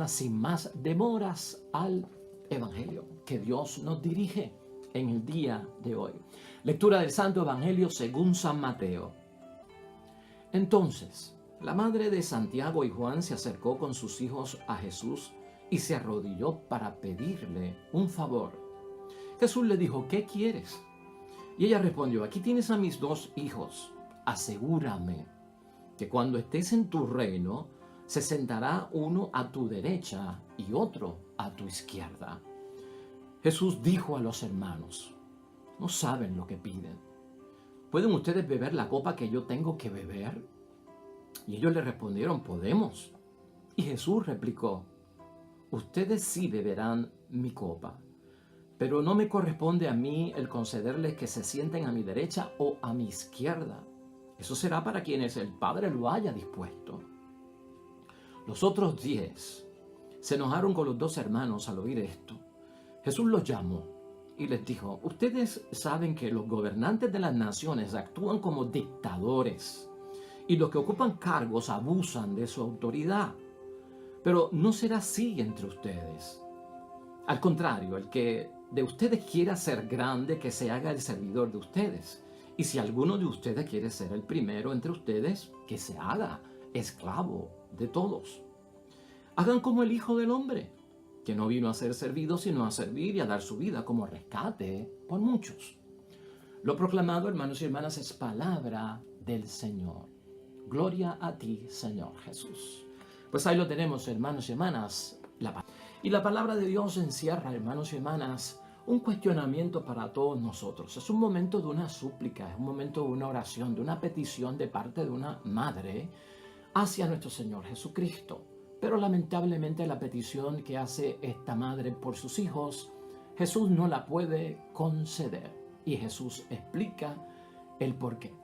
hermanas, sin más demoras al Evangelio que Dios nos dirige en el día de hoy. Lectura del Santo Evangelio según San Mateo. Entonces, la madre de Santiago y Juan se acercó con sus hijos a Jesús y se arrodilló para pedirle un favor. Jesús le dijo, ¿qué quieres? Y ella respondió, aquí tienes a mis 2 hijos. Asegúrame que cuando estés en tu reino, se sentará uno a tu derecha y otro a tu izquierda. Jesús dijo a los hermanos, no saben lo que piden. ¿Pueden ustedes beber la copa que yo tengo que beber? Y ellos le respondieron, podemos. Y Jesús replicó, ustedes sí beberán mi copa, pero no me corresponde a mí el concederles que se sienten a mi derecha o a mi izquierda. Eso será para quienes el Padre lo haya dispuesto. Los otros 10 se enojaron con los 2 hermanos al oír esto. Jesús los llamó y les dijo, ustedes saben que los gobernantes de las naciones actúan como dictadores y los que ocupan cargos abusan de su autoridad. Pero no será así entre ustedes. Al contrario, el que de ustedes quiera ser grande, que se haga el servidor de ustedes. Y si alguno de ustedes quiere ser el primero entre ustedes, que se haga esclavo de todos. Hagan como el Hijo del Hombre, que no vino a ser servido, sino a servir y a dar su vida como rescate por muchos. Lo proclamado, hermanos y hermanas, es palabra del Señor. Gloria a ti, Señor Jesús. Pues ahí lo tenemos, hermanos y hermanas. Y la palabra de Dios encierra, hermanos y hermanas, un cuestionamiento para todos nosotros. Es un momento de una súplica, es un momento de una oración, de una petición de parte de una madre hacia nuestro Señor Jesucristo. Pero lamentablemente la petición que hace esta madre por sus hijos, Jesús no la puede conceder. Y Jesús explica el porqué.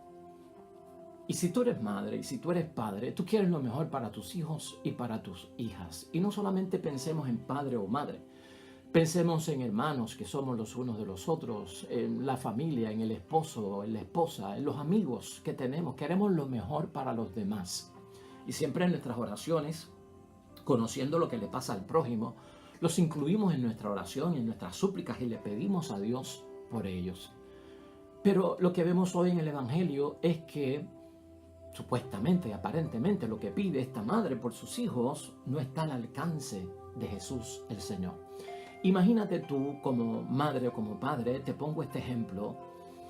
Y si tú eres madre y si tú eres padre, tú quieres lo mejor para tus hijos y para tus hijas. Y no solamente pensemos en padre o madre. Pensemos en hermanos que somos los unos de los otros, en la familia, en el esposo, en la esposa, en los amigos que tenemos. Queremos lo mejor para los demás. Y siempre en nuestras oraciones, conociendo lo que le pasa al prójimo, los incluimos en nuestra oración y en nuestras súplicas y le pedimos a Dios por ellos. Pero lo que vemos hoy en el Evangelio es que supuestamente y aparentemente lo que pide esta madre por sus hijos no está al alcance de Jesús el Señor. Imagínate tú como madre o como padre, te pongo este ejemplo,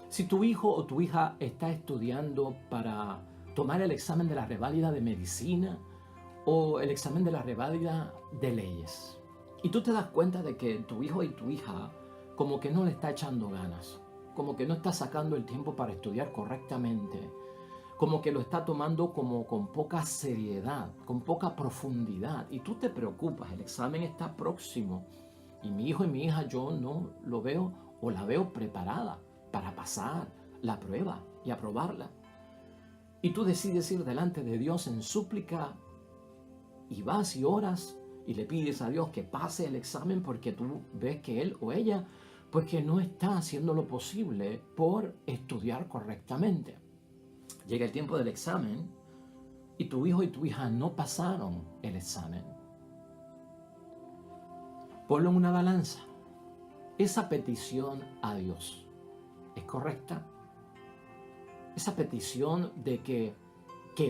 si tu hijo o tu hija está estudiando para tomar el examen de la reválida de medicina o el examen de la reválida de leyes, y tú te das cuenta de que tu hijo y tu hija como que no le está echando ganas, como que no está sacando el tiempo para estudiar correctamente, como que lo está tomando como con poca seriedad, con poca profundidad, y tú te preocupas, el examen está próximo, y mi hijo y mi hija yo no lo veo o la veo preparada para pasar la prueba y aprobarla. Y tú decides ir delante de Dios en súplica y vas y oras y le pides a Dios que pase el examen porque tú ves que él o ella pues que no está haciendo lo posible por estudiar correctamente. Llega el tiempo del examen y tu hijo y tu hija no pasaron el examen. Ponlo en una balanza. Esa petición a Dios es correcta. Esa petición de que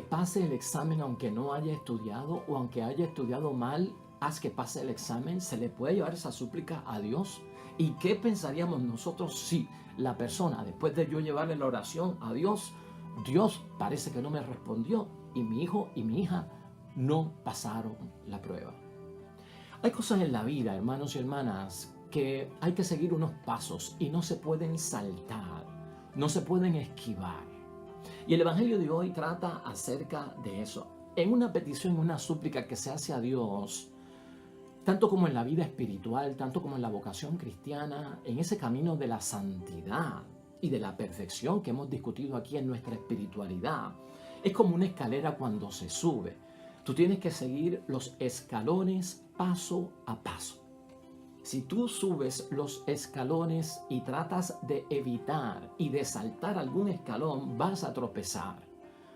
pase el examen aunque no haya estudiado o aunque haya estudiado mal, haz que pase el examen, ¿se le puede llevar esa súplica a Dios? ¿Y qué pensaríamos nosotros si la persona, después de yo llevarle la oración a Dios, Dios parece que no me respondió y mi hijo y mi hija no pasaron la prueba? Hay cosas en la vida, hermanos y hermanas, que hay que seguir unos pasos y no se pueden saltar, no se pueden esquivar. Y el Evangelio de hoy trata acerca de eso. En una petición, en una súplica que se hace a Dios, tanto como en la vida espiritual, tanto como en la vocación cristiana, en ese camino de la santidad y de la perfección que hemos discutido aquí en nuestra espiritualidad, es como una escalera cuando se sube. Tú tienes que seguir los escalones paso a paso. Si tú subes los escalones y tratas de evitar y de saltar algún escalón, vas a tropezar.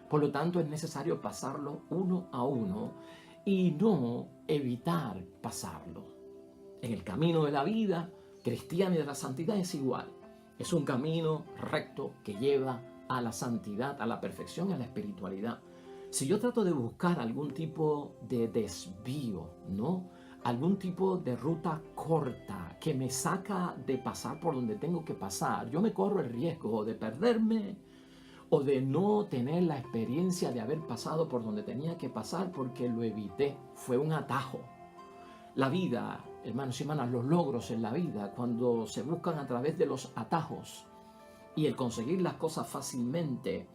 Por lo tanto, es necesario pasarlo uno a uno y no evitar pasarlo. En el camino de la vida cristiana y de la santidad es igual. Es un camino recto que lleva a la santidad, a la perfección, a la espiritualidad. Si yo trato de buscar algún tipo de desvío, ¿no? Algún tipo de ruta corta que me saca de pasar por donde tengo que pasar, yo me corro el riesgo de perderme o de no tener la experiencia de haber pasado por donde tenía que pasar porque lo evité. Fue un atajo. La vida, hermanos y hermanas, los logros en la vida, cuando se buscan a través de los atajos y el conseguir las cosas fácilmente,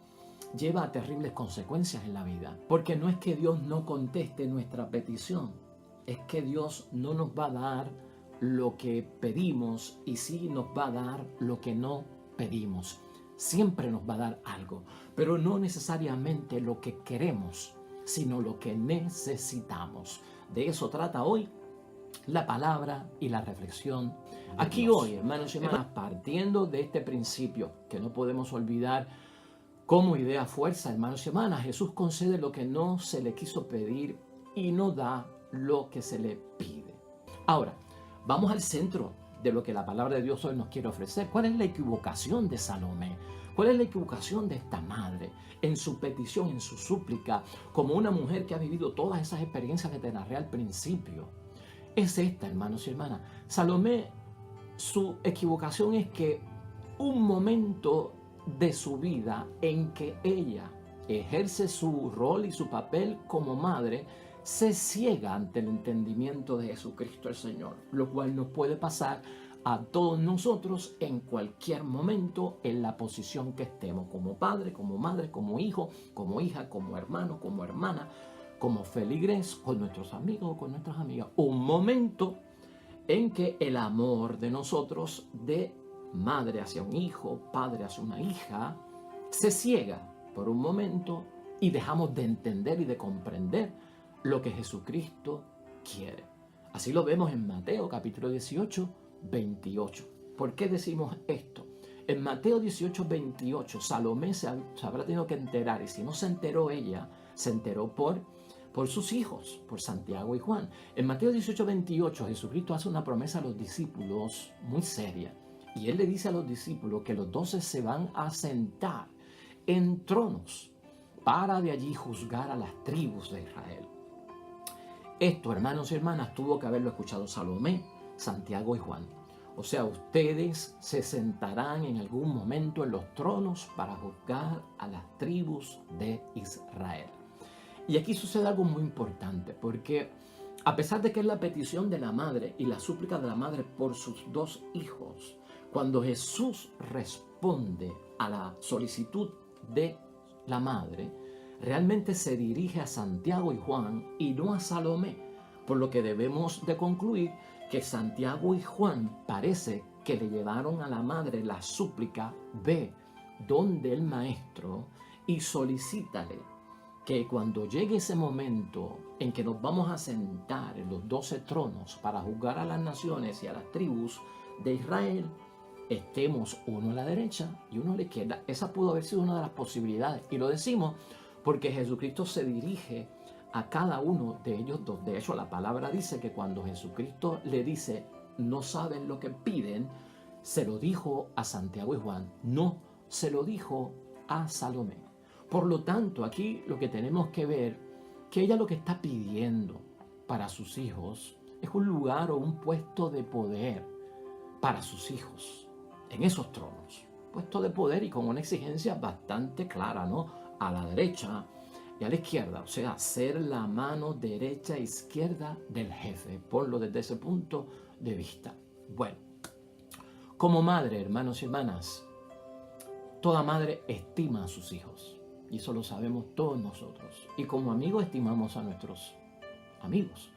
lleva a terribles consecuencias en la vida. Porque no es que Dios no conteste nuestra petición, es que Dios no nos va a dar lo que pedimos y sí nos va a dar lo que no pedimos. Siempre nos va a dar algo, pero no necesariamente lo que queremos, sino lo que necesitamos. De eso trata hoy la palabra y la reflexión aquí hoy, hermanos y hermanas, partiendo de este principio que no podemos olvidar como idea fuerza, hermanos y hermanas. Jesús concede lo que no se le quiso pedir y no da lo que se le pide. Ahora, vamos al centro de lo que la palabra de Dios hoy nos quiere ofrecer. ¿Cuál es la equivocación de Salomé? ¿Cuál es la equivocación de esta madre en su petición, en su súplica, como una mujer que ha vivido todas esas experiencias que te narré al principio? Es esta, hermanos y hermanas. Salomé, su equivocación es que un momento de su vida en que ella ejerce su rol y su papel como madre, se ciega ante el entendimiento de Jesucristo el Señor, lo cual nos puede pasar a todos nosotros en cualquier momento en la posición que estemos, como padre, como madre, como hijo, como hija, como hermano, como hermana, como feligres, con nuestros amigos o con nuestras amigas. Un momento en que el amor de nosotros, de madre hacia un hijo, padre hacia una hija, se ciega por un momento y dejamos de entender y de comprender lo que Jesucristo quiere. Así lo vemos en Mateo capítulo 18, 28. ¿Por qué decimos esto? En Mateo 18, 28, Salomé se habrá tenido que enterar, y si no se enteró ella, se enteró por sus hijos, por Santiago y Juan. En Mateo 18, 28, Jesucristo hace una promesa a los discípulos muy seria. Y Él le dice a los discípulos que los 12 se van a sentar en tronos para de allí juzgar a las tribus de Israel. Esto, hermanos y hermanas, tuvo que haberlo escuchado Salomé, Santiago y Juan. O sea, ustedes se sentarán en algún momento en los tronos para juzgar a las tribus de Israel. Y aquí sucede algo muy importante, porque a pesar de que es la petición de la madre y la súplica de la madre por sus dos hijos, cuando Jesús responde a la solicitud de la madre, realmente se dirige a Santiago y Juan y no a Salomé, por lo que debemos de concluir que Santiago y Juan parece que le llevaron a la madre la súplica: ve donde el maestro y solicítale que cuando llegue ese momento en que nos vamos a sentar en los 12 tronos para juzgar a las naciones y a las tribus de Israel, estemos uno a la derecha y uno a la izquierda. Esa pudo haber sido una de las posibilidades, y lo decimos porque Jesucristo se dirige a cada uno de ellos dos. De hecho, la palabra dice que cuando Jesucristo le dice no saben lo que piden, se lo dijo a Santiago y Juan, no se lo dijo a Salomé. Por lo tanto, aquí lo que tenemos que ver, que ella lo que está pidiendo para sus hijos es un lugar o un puesto de poder para sus hijos en esos tronos. Puesto de poder y con una exigencia bastante clara, ¿no? A la derecha y a la izquierda, o sea, ser la mano derecha e izquierda del jefe. Ponlo desde ese punto de vista. Bueno, como madre, hermanos y hermanas, toda madre estima a sus hijos, y eso lo sabemos todos nosotros. Y como amigos estimamos a nuestros amigos.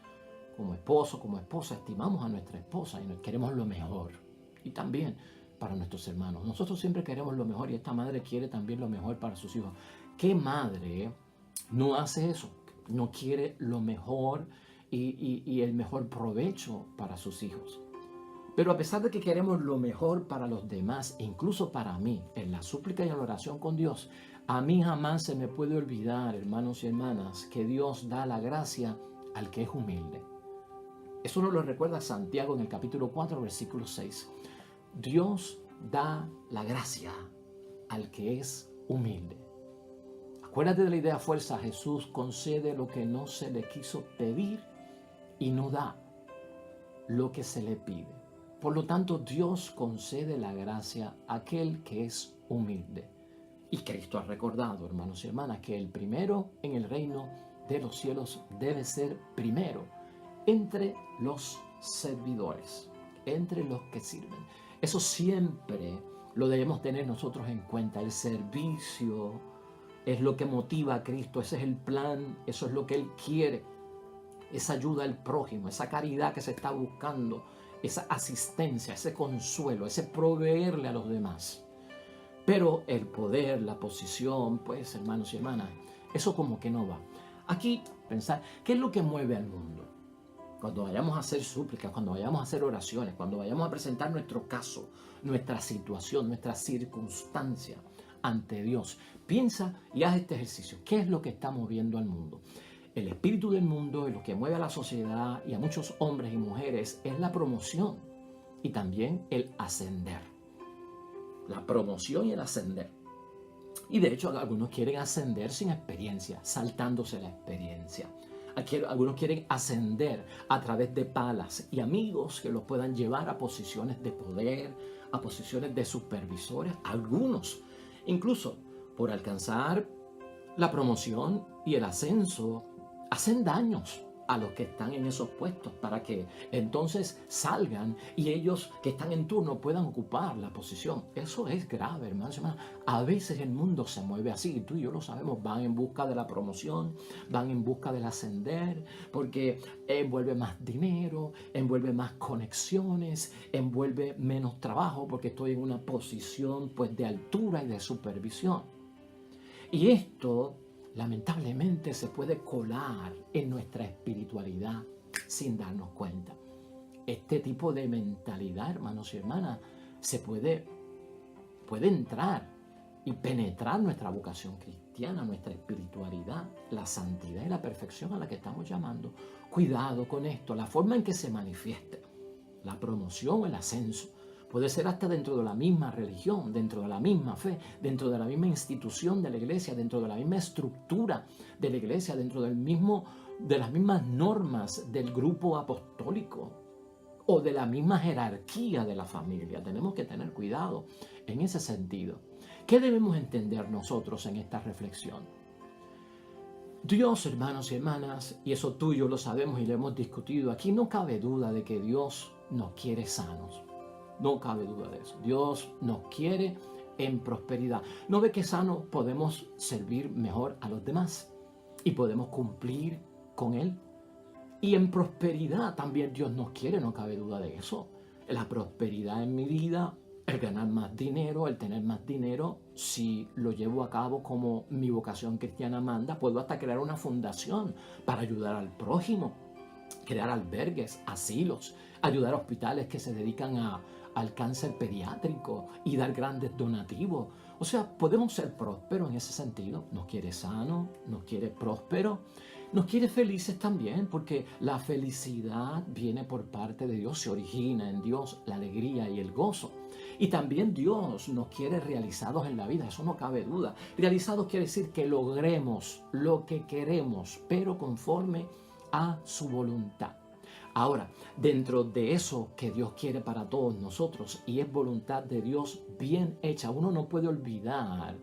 Como esposo, como esposa, estimamos a nuestra esposa y nos queremos lo mejor. Y también para nuestros hermanos. Nosotros siempre queremos lo mejor, y esta madre quiere también lo mejor para sus hijos. ¿Qué madre no hace eso? No quiere lo mejor y el mejor provecho para sus hijos. Pero a pesar de que queremos lo mejor para los demás, e incluso para mí, en la súplica y en la oración con Dios, a mí jamás se me puede olvidar, hermanos y hermanas, que Dios da la gracia al que es humilde. Eso nos lo recuerda Santiago en el capítulo 4, versículo 6. Dios da la gracia al que es humilde. Acuérdate de la idea fuerza. Jesús concede lo que no se le quiso pedir y no da lo que se le pide. Por lo tanto, Dios concede la gracia a aquel que es humilde. Y Cristo ha recordado, hermanos y hermanas, que el primero en el reino de los cielos debe ser primero entre los servidores, entre los que sirven. Eso siempre lo debemos tener nosotros en cuenta. El servicio es lo que motiva a Cristo, ese es el plan, eso es lo que Él quiere. Esa ayuda al prójimo, esa caridad que se está buscando, esa asistencia, ese consuelo, ese proveerle a los demás. Pero el poder, la posición, pues hermanos y hermanas, eso como que no va. Aquí pensar, ¿qué es lo que mueve al mundo? Cuando vayamos a hacer súplicas, cuando vayamos a hacer oraciones, cuando vayamos a presentar nuestro caso, nuestra situación, nuestra circunstancia ante Dios, piensa y haz este ejercicio. ¿Qué es lo que está moviendo al mundo? El espíritu del mundo, lo que mueve a la sociedad y a muchos hombres y mujeres es la promoción y también el ascender. La promoción y el ascender. Y de hecho algunos quieren ascender sin experiencia, saltándose la experiencia. Algunos quieren ascender a través de palas y amigos que los puedan llevar a posiciones de poder, a posiciones de supervisores. Algunos, incluso por alcanzar la promoción y el ascenso, hacen daños a los que están en esos puestos para que entonces salgan y ellos que están en turno puedan ocupar la posición. Eso es grave, hermanos y hermanas. A veces el mundo se mueve así, tú y yo lo sabemos, van en busca de la promoción, van en busca del ascender, porque envuelve más dinero, envuelve más conexiones, envuelve menos trabajo, porque estoy en una posición pues de altura y de supervisión. Y esto lamentablemente se puede colar en nuestra espiritualidad sin darnos cuenta. Este tipo de mentalidad, hermanos y hermanas, puede entrar y penetrar nuestra vocación cristiana, nuestra espiritualidad, la santidad y la perfección a la que estamos llamando. Cuidado con esto, la forma en que se manifieste la promoción o el ascenso. Puede ser hasta dentro de la misma religión, dentro de la misma fe, dentro de la misma institución de la iglesia, dentro de la misma estructura de la iglesia, dentro de las mismas normas del grupo apostólico o de la misma jerarquía de la familia. Tenemos que tener cuidado en ese sentido. ¿Qué debemos entender nosotros en esta reflexión? Dios, hermanos y hermanas, y eso tú y yo lo sabemos y lo hemos discutido, aquí no cabe duda de que Dios nos quiere sanos. No cabe duda de eso. Dios nos quiere en prosperidad. ¿No ve que sanos podemos servir mejor a los demás y podemos cumplir con Él? Y en prosperidad también Dios nos quiere, no cabe duda de eso. La prosperidad en mi vida, el ganar más dinero, el tener más dinero, si lo llevo a cabo como mi vocación cristiana manda, puedo hasta crear una fundación para ayudar al prójimo, crear albergues, asilos, ayudar a hospitales que se dedican al cáncer pediátrico y dar grandes donativos. O sea, podemos ser prósperos en ese sentido. Nos quiere sano, nos quiere próspero, nos quiere felices también, porque la felicidad viene por parte de Dios, se origina en Dios la alegría y el gozo. Y también Dios nos quiere realizados en la vida, eso no cabe duda. Realizados quiere decir que logremos lo que queremos, pero conforme a su voluntad. Ahora, dentro de eso que Dios quiere para todos nosotros y es voluntad de Dios bien hecha, uno no puede olvidar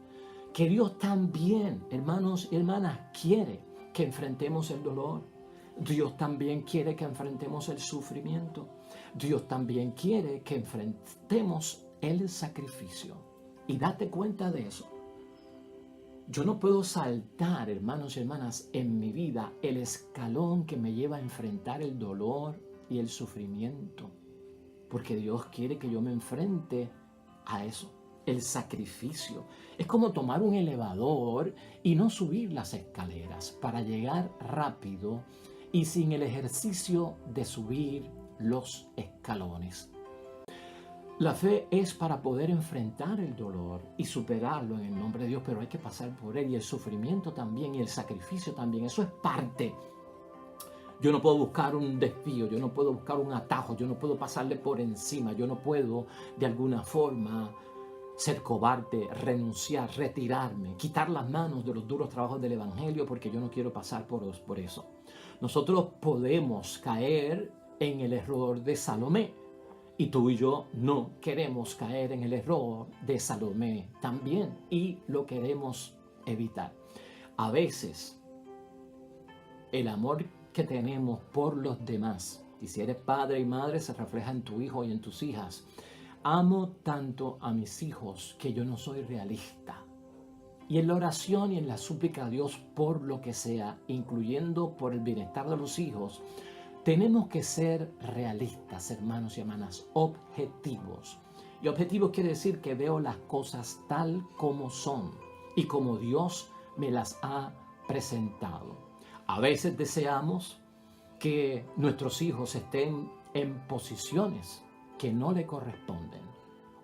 que Dios también, hermanos y hermanas, quiere que enfrentemos el dolor. Dios también quiere que enfrentemos el sufrimiento. Dios también quiere que enfrentemos el sacrificio. Y date cuenta de eso. Yo no puedo saltar, hermanos y hermanas, en mi vida el escalón que me lleva a enfrentar el dolor y el sufrimiento, porque Dios quiere que yo me enfrente a eso, el sacrificio. Es como tomar un elevador y no subir las escaleras para llegar rápido y sin el ejercicio de subir los escalones. La fe es para poder enfrentar el dolor y superarlo en el nombre de Dios, pero hay que pasar por él, y el sufrimiento también y el sacrificio también. Eso es parte Yo no puedo buscar un desvío, yo no puedo buscar un atajo, yo no puedo pasarle por encima, yo no puedo de alguna forma ser cobarde, renunciar, retirarme, quitar las manos de los duros trabajos del Evangelio porque yo no quiero pasar por eso. Nosotros podemos caer en el error de Salomé y tú y yo no queremos caer en el error de Salomé también y lo queremos evitar. A veces el amor que tenemos por los demás, y si eres padre y madre se refleja en tu hijo y en tus hijas. Amo tanto a mis hijos que yo no soy realista. Y en la oración y en la súplica a Dios por lo que sea, incluyendo por el bienestar de los hijos, tenemos que ser realistas, hermanos y hermanas, objetivos. Y objetivos quiere decir que veo las cosas tal como son y como Dios me las ha presentado. A veces deseamos que nuestros hijos estén en posiciones que no le corresponden.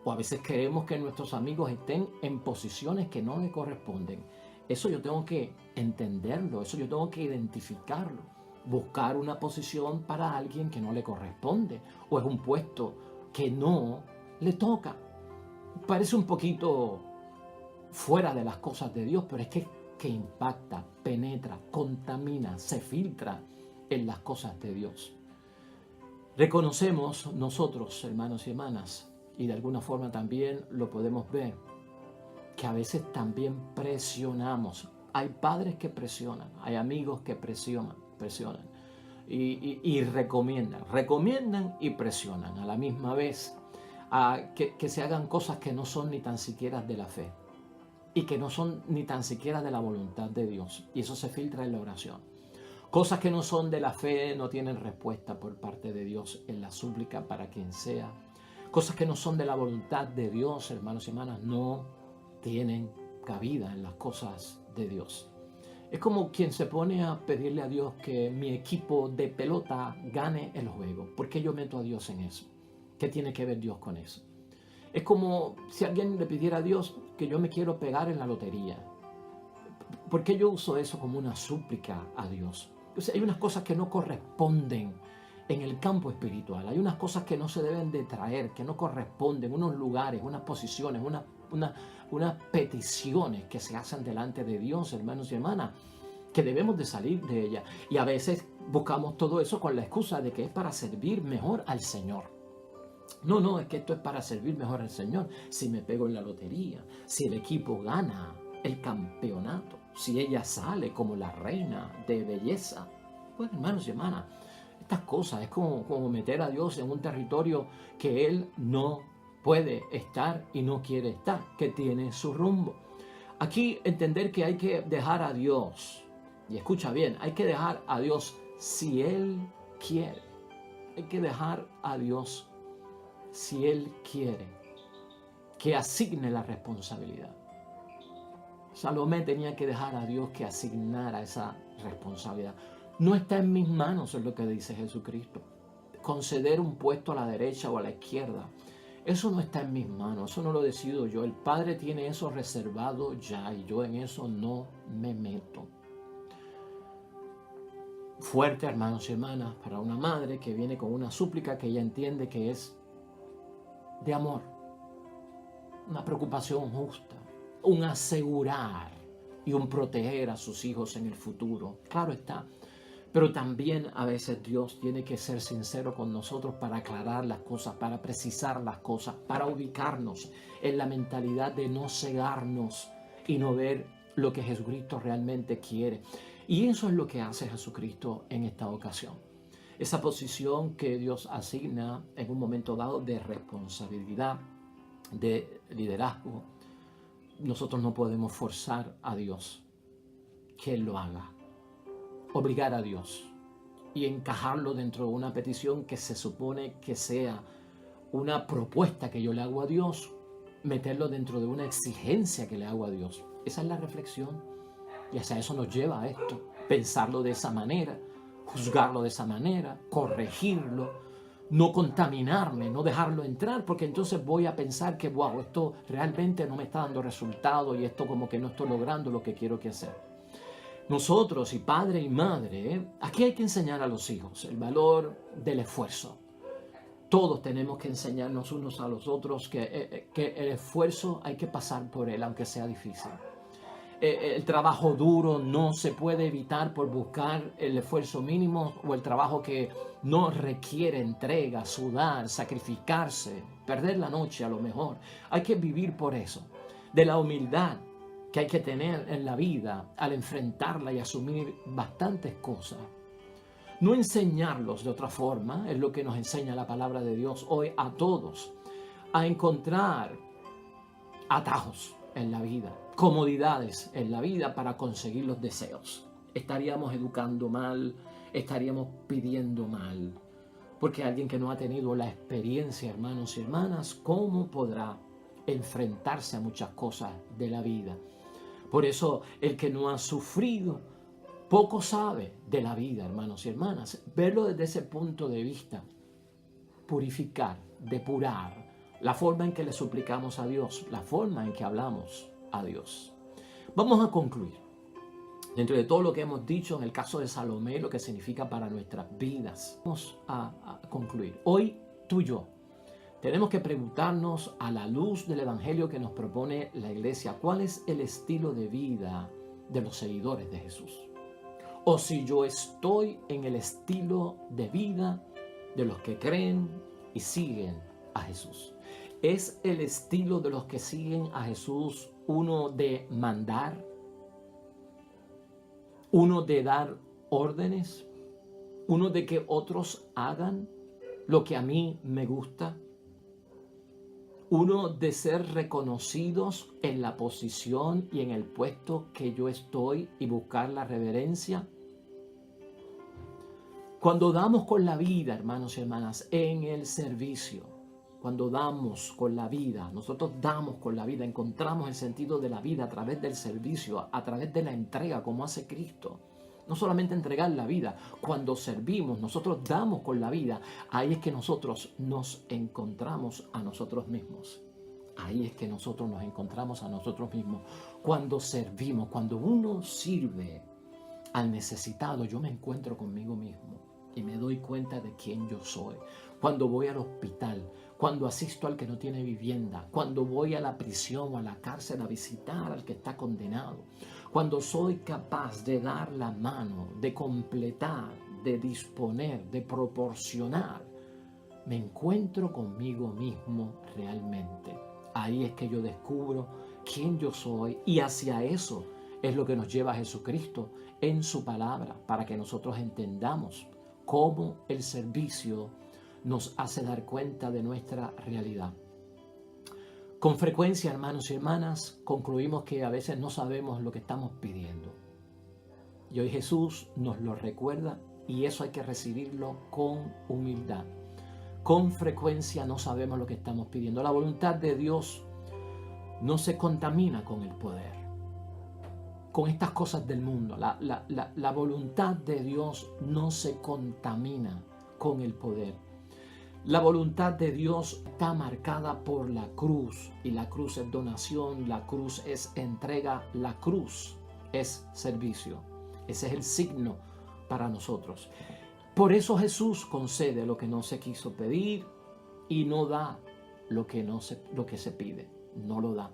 O a veces queremos que nuestros amigos estén en posiciones que no le corresponden. Eso yo tengo que entenderlo, eso yo tengo que identificarlo. Buscar una posición para alguien que no le corresponde o es un puesto que no le toca. Parece un poquito fuera de las cosas de Dios, pero es que impacta, penetra, contamina, se filtra en las cosas de Dios. Reconocemos nosotros, hermanos y hermanas, y de alguna forma también lo podemos ver, que a veces también presionamos. Hay padres que presionan, hay amigos que presionan y recomiendan y presionan a la misma vez que se hagan cosas que no son ni tan siquiera de la fe y que no son ni tan siquiera de la voluntad de Dios, y eso se filtra en la oración. Cosas que no son de la fe no tienen respuesta por parte de Dios en la súplica para quien sea. Cosas que no son de la voluntad de Dios, hermanos y hermanas, no tienen cabida en las cosas de Dios. Es como quien se pone a pedirle a Dios que mi equipo de pelota gane el juego. ¿Por qué yo meto a Dios en eso? ¿Qué tiene que ver Dios con eso? Es como si alguien le pidiera a Dios que yo me quiero pegar en la lotería. ¿Por qué yo uso eso como una súplica a Dios? O sea, hay unas cosas que no corresponden en el campo espiritual. Hay unas cosas que no se deben de traer, que no corresponden, unos lugares, unas posiciones, unas peticiones que se hacen delante de Dios, hermanos y hermanas, que debemos de salir de ellas. Y a veces buscamos todo eso con la excusa de que es para servir mejor al Señor. No, es que esto es para servir mejor al Señor. Si me pego en la lotería, si el equipo gana el campeonato, si ella sale como la reina de belleza. Pues hermanos y hermanas, estas cosas es como meter a Dios en un territorio que Él no puede estar y no quiere estar, que tiene su rumbo. Aquí entender que hay que dejar a Dios, y escucha bien, hay que dejar a Dios si Él quiere. Hay que dejar a Dios si Él quiere que asigne la responsabilidad. Salomé tenía que dejar a Dios que asignara esa responsabilidad. No está en mis manos, es lo que dice Jesucristo. Conceder un puesto a la derecha o a la izquierda, eso no está en mis manos, eso no lo decido yo. El Padre tiene eso reservado ya y yo en eso no me meto. Fuerte, hermanos y hermanas, para una madre que viene con una súplica que ella entiende que es de amor, una preocupación justa, un asegurar y un proteger a sus hijos en el futuro. Claro está. Pero también a veces Dios tiene que ser sincero con nosotros para aclarar las cosas, para precisar las cosas, para ubicarnos en la mentalidad de no cegarnos y no ver lo que Jesucristo realmente quiere. Y eso es lo que hace Jesucristo en esta ocasión. Esa posición que Dios asigna en un momento dado de responsabilidad, de liderazgo, nosotros no podemos forzar a Dios que Él lo haga. Obligar a Dios y encajarlo dentro de una petición que se supone que sea una propuesta que yo le hago a Dios, meterlo dentro de una exigencia que le hago a Dios. Esa es la reflexión y hacia eso nos lleva a esto, pensarlo de esa manera, juzgarlo de esa manera, corregirlo, no contaminarme, no dejarlo entrar, porque entonces voy a pensar que wow, esto realmente no me está dando resultado y esto como que no estoy logrando lo que quiero que hacer. Nosotros y padre y madre, aquí hay que enseñar a los hijos el valor del esfuerzo. Todos tenemos que enseñarnos unos a los otros que el esfuerzo hay que pasar por él, aunque sea difícil. El trabajo duro no se puede evitar por buscar el esfuerzo mínimo, o el trabajo que no requiere entrega, sudar, sacrificarse, perder la noche a lo mejor. Hay que vivir por eso. De la humildad que hay que tener en la vida al enfrentarla y asumir bastantes cosas. No enseñarlos de otra forma es lo que nos enseña la palabra de Dios hoy a todos, a encontrar atajos en la vida, comodidades en la vida para conseguir los deseos. Estaríamos educando mal, estaríamos pidiendo mal, porque alguien que no ha tenido la experiencia, hermanos y hermanas, ¿cómo podrá enfrentarse a muchas cosas de la vida? Por eso el que no ha sufrido poco sabe de la vida, hermanos y hermanas. Verlo desde ese punto de vista, purificar, depurar la forma en que le suplicamos a Dios, la forma en que hablamos a Dios. Vamos a concluir. Dentro de todo lo que hemos dicho en el caso de Salomé, lo que significa para nuestras vidas, vamos a concluir. Hoy tú y yo tenemos que preguntarnos, a la luz del evangelio que nos propone la iglesia, ¿cuál es el estilo de vida de los seguidores de Jesús? O si yo estoy en el estilo de vida de los que creen y siguen a Jesús. ¿Es el estilo de los que siguen a Jesús uno de mandar? ¿Uno de dar órdenes? ¿Uno de que otros hagan lo que a mí me gusta? ¿Uno de ser reconocidos en la posición y en el puesto que yo estoy y buscar la reverencia? Cuando damos con la vida, hermanos y hermanas, en el servicio, cuando damos con la vida, nosotros damos con la vida, encontramos el sentido de la vida a través del servicio, a través de la entrega, como hace Cristo. No solamente entregar la vida, cuando servimos, nosotros damos con la vida, ahí es que nosotros nos encontramos a nosotros mismos. Ahí es que nosotros nos encontramos a nosotros mismos. Cuando servimos, cuando uno sirve al necesitado, yo me encuentro conmigo mismo y me doy cuenta de quién yo soy. Cuando voy al hospital, cuando asisto al que no tiene vivienda, cuando voy a la prisión o a la cárcel a visitar al que está condenado, cuando soy capaz de dar la mano, de completar, de disponer, de proporcionar, me encuentro conmigo mismo realmente. Ahí es que yo descubro quién yo soy, y hacia eso es lo que nos lleva a Jesucristo en su palabra, para que nosotros entendamos cómo el servicio nos hace dar cuenta de nuestra realidad. Con frecuencia, hermanos y hermanas, concluimos que a veces no sabemos lo que estamos pidiendo. Y hoy Jesús nos lo recuerda, y eso hay que recibirlo con humildad. Con frecuencia no sabemos lo que estamos pidiendo. La voluntad de Dios no se contamina con el poder, con estas cosas del mundo. La voluntad de Dios no se contamina con el poder. La voluntad de Dios está marcada por la cruz, y la cruz es donación, la cruz es entrega, la cruz es servicio. Ese es el signo para nosotros. Por eso Jesús concede lo que no se quiso pedir y no da lo que se pide. No lo da.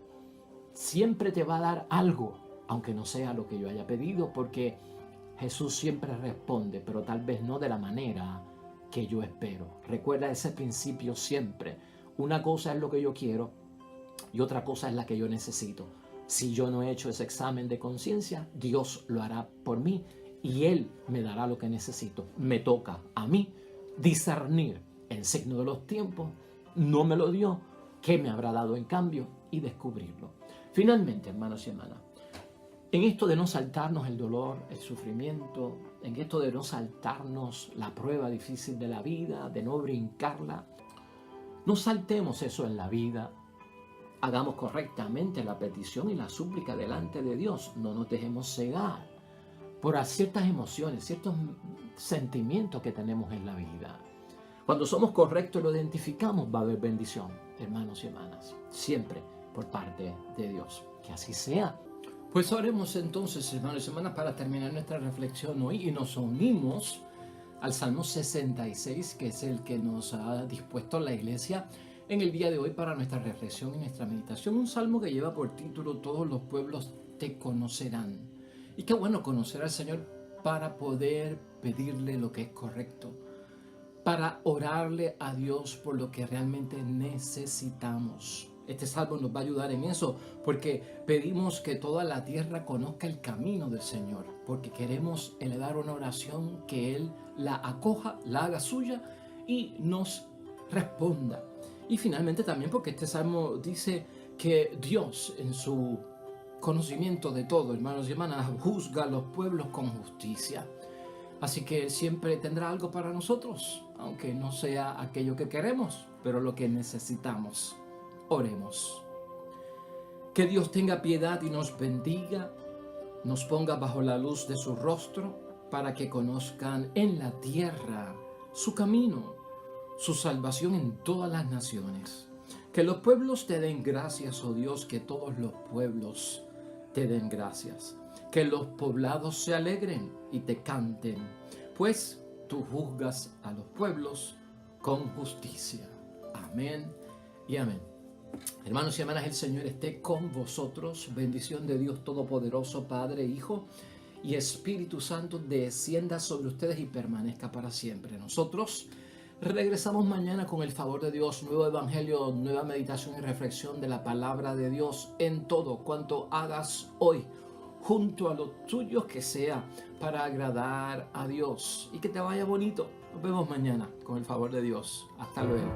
Siempre te va a dar algo, aunque no sea lo que yo haya pedido, porque Jesús siempre responde, pero tal vez no de la manera que yo espero. Recuerda ese principio siempre. Una cosa es lo que yo quiero y otra cosa es la que yo necesito. Si yo no he hecho ese examen de conciencia, Dios lo hará por mí y Él me dará lo que necesito. Me toca a mí discernir en signo de los tiempos. No me lo dio, ¿qué me habrá dado en cambio? Y descubrirlo. Finalmente, hermanos y hermanas, en esto de no saltarnos el dolor, el sufrimiento, en esto de no saltarnos la prueba difícil de la vida, de no brincarla, no saltemos eso en la vida. Hagamos correctamente la petición y la súplica delante de Dios. No nos dejemos cegar por ciertas emociones, ciertos sentimientos que tenemos en la vida. Cuando somos correctos y lo identificamos, va a haber bendición, hermanos y hermanas, siempre por parte de Dios. Que así sea. Pues oremos entonces, hermanos y hermanas, para terminar nuestra reflexión hoy y nos unimos al Salmo 66, que es el que nos ha dispuesto la iglesia en el día de hoy para nuestra reflexión y nuestra meditación. Un salmo que lleva por título Todos los pueblos te conocerán. Y qué bueno conocer al Señor para poder pedirle lo que es correcto, para orarle a Dios por lo que realmente necesitamos. Este salmo nos va a ayudar en eso, porque pedimos que toda la tierra conozca el camino del Señor, porque queremos elevar una oración que Él la acoja, la haga suya y nos responda. Y finalmente también porque este salmo dice que Dios, en su conocimiento de todo, hermanos y hermanas, juzga a los pueblos con justicia. Así que Él siempre tendrá algo para nosotros, aunque no sea aquello que queremos, pero lo que necesitamos. Oremos. Que Dios tenga piedad y nos bendiga, nos ponga bajo la luz de su rostro, para que conozcan en la tierra su camino, su salvación en todas las naciones. Que los pueblos te den gracias, oh Dios, que todos los pueblos te den gracias. Que los poblados se alegren y te canten, pues tú juzgas a los pueblos con justicia. Amén y amén. Hermanos y hermanas, el Señor esté con vosotros. Bendición de Dios Todopoderoso, Padre, Hijo y Espíritu Santo, descienda sobre ustedes y permanezca para siempre. Nosotros regresamos mañana con el favor de Dios, nuevo evangelio, nueva meditación y reflexión de la palabra de Dios en todo cuanto hagas hoy, junto a los tuyos, que sea para agradar a Dios y que te vaya bonito. Nos vemos mañana con el favor de Dios. Hasta luego.